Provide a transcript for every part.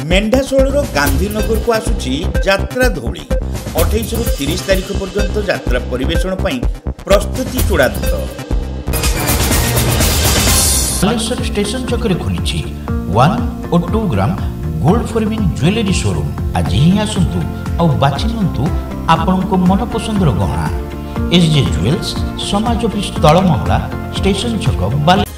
मेंढाशोलर गांधीनगर को आसुची यात्रा धौली 28 रु 30 तारिख पर्यंत यात्रा परिवेषण पई प्रस्तुति चूड़ांत। बालेश्वर स्टेशन चक्रे खुली 1 और 2 gram gold forming jewellery showroom. आज ही आसतु आ बाछि नियंतु आपनको मन पसंदर गहना। एसजे ज्वेल्स समाज ऑफिस तलमहला स्टेशन छक बाले।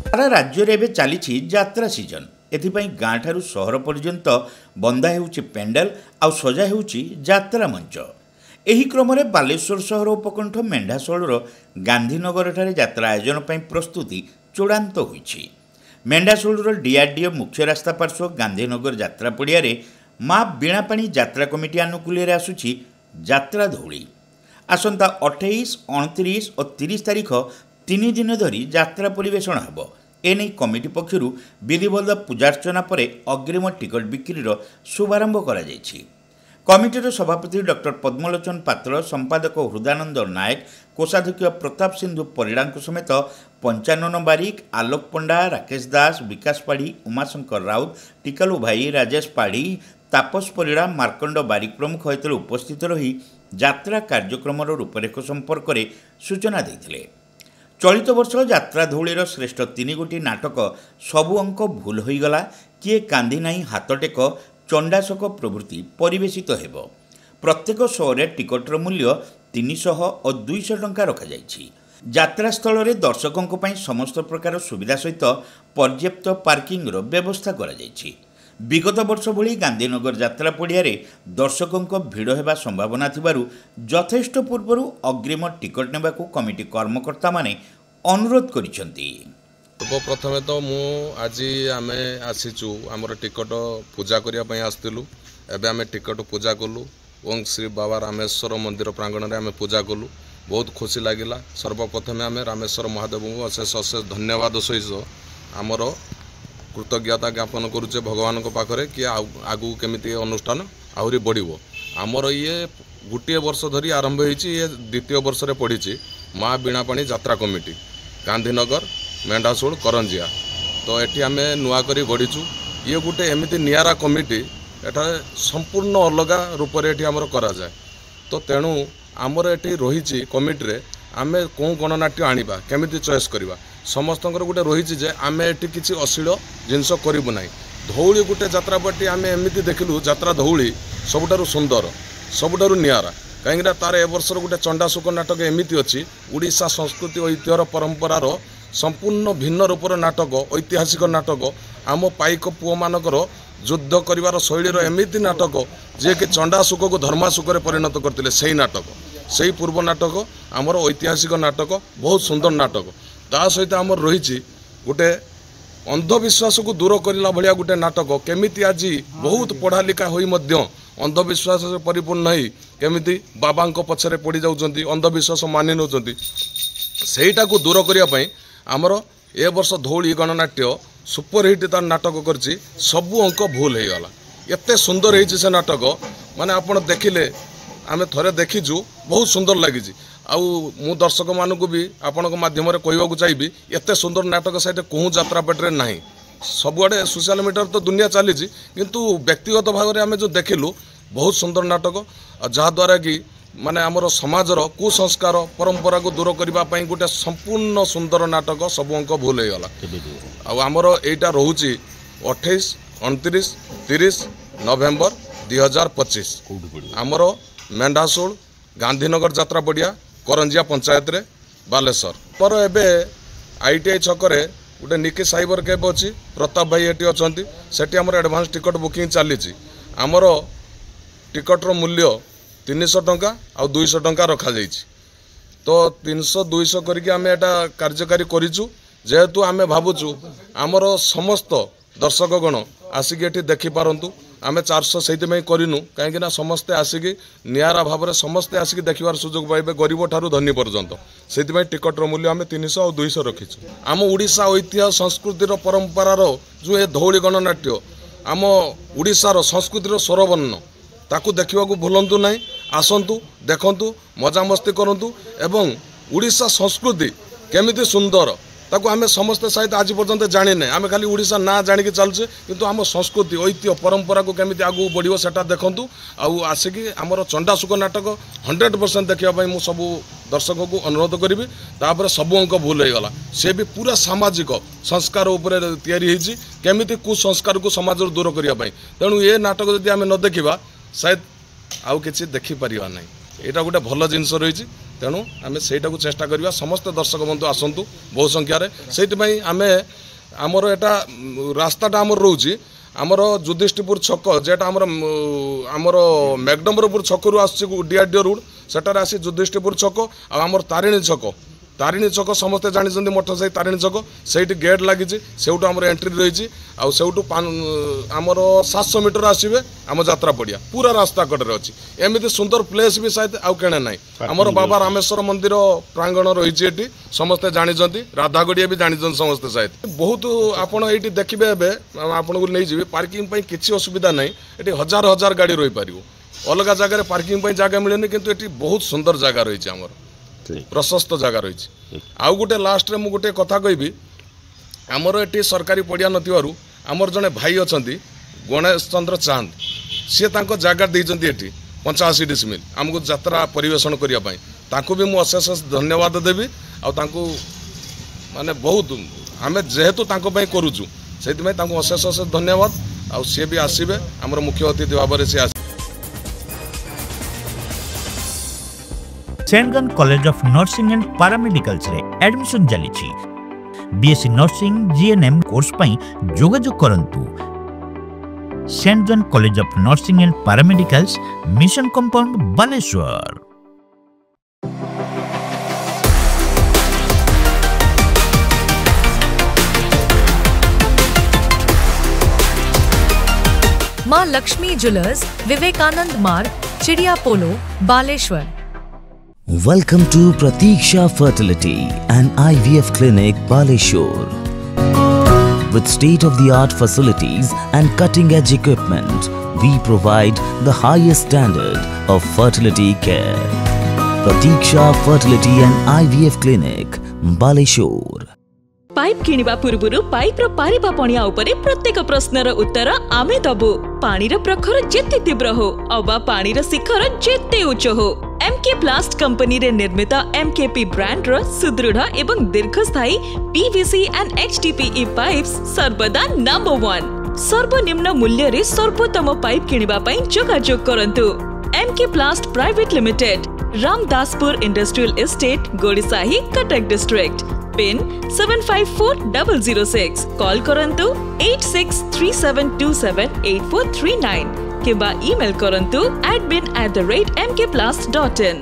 सारा राज्य रे चली यात्रा सीजन। एथिपाई गाँ ठारू सहर पर्यंत बंदा हेउची पेंडल आ सजा हेउची यात्रा मंच। एही क्रम रे बालेश्वर सहर उपकंठ मेंढाशोलर गांधीनगर ठारे यात्रा आयोजन पई प्रस्तुति चूड़ांत होईछि। मेंढाशोलर डीआरडीओ मुख्य रास्ता पार्श्व गांधीनगर यात्रा पड़िया रे माँ बीणापाणी यात्रा कमिटी आनुकूल्य रे आसुछि यात्रा धौली। आसंता 28, 29 और 30 तारिख 3 दिन धरी यात्रा परिवेषण हेब। एने कमिटी पक्षर विधिवत पूजार्चना पर अग्रिम टिकट बिक्रीर शुभारंभ करा जायछि। कमिटीर सभापति डॉक्टर पद्मलोचन पात्र, संपादक हृदानंद नायक, कोषाध्यक्ष प्रताप सिंधु परिड़ा समेत पंचानन बारिक, आलोक पंडा, राकेश दास, विकास पाढ़ी, उमाशंकर राउत, टिकालू भाई, राजेश पाढ़ी, तापस परिड़ा, मार्कंड बारिक प्रमुख एतले उपस्थित रही यात्रा कार्यक्रम रूपरेख संपर्क में सूचना देते। चलित वर्ष यात्रा धौलीर श्रेष्ठ 3 गोटी नाटक सबु अंक भूल होईगला, किए कांदी नाही हाथटेक, चंडाशक प्रभृति परिवेशित हेब। प्रत्येक शो रे टिकटर मूल्य 300 और 200 टंका रखा जायछि। यात्रा स्थल रे दर्शकों पई समस्त प्रकार सुविधा सहित पर्याप्त पार्किंग रो व्यवस्था करा जायछि। विगत वर्ष भली गांधीनगर यात्रा पड़िया रे दर्शकों भीड़ हेबा संभावना थिबारु यथेष्ट पूर्वरु अग्रिम टिकट नेबाकू कमिटी कर्मकर्ता माने अनुरोध करिसेंती। प्रथमे तो मु आज आम आसीचु आमर टिकट पूजा करने आसलु। एवं आम टिकट पूजा कलु। ओं श्री बाबा रामेश्वर मंदिर प्रांगण में आम पूजा कलु। बहुत खुशी लगिला। सर्वप्रथमे आम रामेश्वर महादेव को अशेष अशेष धन्यवाद सहित आमर कृतज्ञता ज्ञापन करुचे भगवान पाखे कि आगू केमिति अनुष्ठान आहरी बढ़िबो। आमर ये गोटे वर्ष धरी आरंभ होईची, ये द्वितीय वर्ष रे पड़ी माँ बीणापाणी यात्रा कमिटी गांधीनगर मेंढाशोल करंजिया। तो ये आम नुआ करी गढ़ीचु। ये गोटे एमती नियारा कमिटी एटा संपूर्ण अलग रूप से आमर करा जाए। तो तेणु आमर ये रही कमिटी रे आमे कौन गणनाट्य आनिबा केमिति चॉइस करवा समस्तंकर गोटे रही जे आमे एटी किछि अश्लील जिनस करिबु नाही। धौली गोटे यात्रा पार्टी आमे एमिति देखिलु यात्रा धौली सबुठारु सुंदर सबुठारु नियारा। कहीं तार ए वर्षर गोटे चंडाशुक नाटक एमिति अछि ओडिशा संस्कृति और ऐतिह्यर परंपरार संपूर्ण भिन्न रूपर नाटक, ऐतिहासिक नाटक, आम पाइक पुओ मानकर युद्ध करिवार शैलीर एमिति नाटक जे कि चंडाशुक को धर्माशुक परिणत करथिले। सेही नाटक, सेही पूर्व नाटक आमर ऐतिहासिक नाटक, बहुत सुंदर नाटक। ता सहित आमर रही गोटे अंधविश्वास को दूर करला भलिया गोटे नाटक। केमिति आज बहुत पढ़ा लिखा होई मध्य अंधविश्वास से परिपूर्ण नहीं केमिति बाबांको पछरे पड़ी जाउचंती, अंधविश्वास मानि नउचंती। सेहीटा को दूर करिया पई आमर ए वर्ष धौली गणनाट्य सुपरहिट तार नाटक करछि। सबु अंक भूल हो गला। एते सुंदर होईछि से नाटक माने आपण देखिले आमे थरे देखिजु, बहुत सुंदर लगी। आउ मु दर्शक मानक भी आपण माध्यम कहवाक चाहिए एत सुंदर नाटक साइड कहूँ यात्रा पेट्रे ना। सबुआड़े सोशल मीडिया तो दुनिया चली किंतु व्यक्तिगत भाव में आम जो देखिलु बहुत सुंदर नाटक जहाद्वारा कि माने आमर समाजर कुसंस्कार परंपरा को दूर करने गोटे संपूर्ण सुंदर नाटक सब अंक भूल हो गला। आमर यहाँ रोचे 28, 29, 30 नवेम्बर 2025 आमर मेंढाशोल गांधीनगर यात्रा पड़िया करंजिया पंचायत रे बालेश्वर। पर एबे ITI छकरे गोटे निकी साइबर कैब अच्छी प्रताप भाई ये अच्छा से आमर एडवांस टिकट बुकिंग चली। आमर टिकटर मूल्य 300 टंका आ 200 टंका रखा जाइछि। तो 300 200 करके आम एटा कार्यकारी करिचु। जेहेतु आम भावुचु आमर समस्त दर्शकगण आसिक ये देखी पारंतु। आम 400 से करनु कहीं समस्ते आसिक नियारा भाव में समस्ते आसिक देखबार सुजोग पाइबे गरीब ठारू धनी पर्यंत। से टिकटर मूल्य आम 300 और 200 रखीचु। आम ओडिशा ऐतिह्य संस्कृतिर परंपरार जो ए धौली गणनाट्य आम ओडिशार संस्कृतिर स्वरवर्ण ताकू देखा भूलंतु नहीं। आसंतु देखंतु मजामस्ती करंतु एवं ओडिशा संस्कृति केमिति सुंदर ताको आम समस्ते सहित आज पर्यंत जानी ना आम खाली ओडिशा ना जानिक चलचे किंतु आम संस्कृति ऐतिह्य परंपरा को केमी आगू बढ़ो सेटा देखु आउ आसिकी आमर चंडाशुक नाटक 100% देखापी मुझे सब दर्शक को अनुरोध करी तापर सब अंक भूल हो गला सी भी पूरा सामाजिक संस्कार उपर तैयारी केमी कुसंस्कार को समाज दूर करने तेणु ये नाटक जदि आम न देखा शायद आउ कि देखिपर ना यहाँ गोटे भल जिनस रही तेणु आम से चेष्टा करवा समस्त दर्शक बंधु आसतु बहु संख्यार से आम आमर एटा रास्ताटा आमर रोचे आमर जुधिष्टिपुर छक जेटा आमर मेघडम्बरपुर छक डीआरडीओ रोड सेटार आसी जुधिष्टिपुर छक आमर तारिणी छक समस्ते जानी मठ से तारिणी छक से गेट लगी से आमर एंट्री रही आमर 700 मीटर आसवे आम यात्रा पड़िया पूरा रास्ता कड़े अच्छी एमती सुंदर प्लेस भी शायद आउ केणे ना आमर बाबा रामेश्वर मंदिर प्रांगण रही समस्ते जानी राधागड़िया भी जानी समस्ते शायद बहुत आपड़ ये देखिए आपन को नहीं जी पार्किंग किसी असुविधा ना ये हजार हजार गाड़ी रही पार अलग जगह पार्किंग जगह मिलेनि किंतु ये बहुत सुंदर जगह रही आमर प्रशस्त जगह रही आउ गोटे लास्ट में गोटे कथा कहि आमर ये सरकारी पड़िया नथिबारु आमर जड़े भाई अच्छा गणेश चंद्र चांद सी जगह देती ये 85 डिसमिल आमको यात्रा परिवेशन करने भी मुझे अशेष धन्यवाद देवी माने बहुत आम जेहेतु करुचु से अशेष अशेष धन्यवाद आउ सी भी आसवे आमर मुख्य अतिथि भाव में सी saint John college of nursing and paramedicals रे एडमिशन चली बीएससी नर्सिंग जीएनएम कोर्स पई जोगाजोग करंतु saint John college of nursing and paramedicals mission compound Baleshwar. Maa Laxmi jewellers, Vivekananda Marg, चिड़िया पोलो, Baleshwar. Welcome to Pratiksha Fertility and IVF Clinic, Baleshwar. With state-of-the-art facilities and cutting-edge equipment, we provide the highest standard of fertility care. Pratiksha Fertility and IVF Clinic, Baleshwar. Pipe किनिबा पूर्वरु pipe रो पारिबा पणिया उपरे प्रत्येक प्रश्नर उत्तर आमे दबु। पानी रो प्रखर जेते तीव्र हो अबा पानी रो शिखर जेते उच्च हो एमके प्लास्ट कंपनी रे निर्मित एमकेपी ब्रांड रो सुदृढ़ एवं दीर्घस्थायी पीवीसी एंड एचडीपीई पाइप्स सर्वदा नंबर 1। सर्वनिम्न मूल्य रे सर्वोत्तम पाइप किनिबा पई जोगाजोग करंतु। MK plast private limited, Ramdaspur industrial estate, Gorisahi, Cuttack district. Pin 754006। Call करंतु 8637278439 किबा ईमेल करंतु admin@mkplast.in।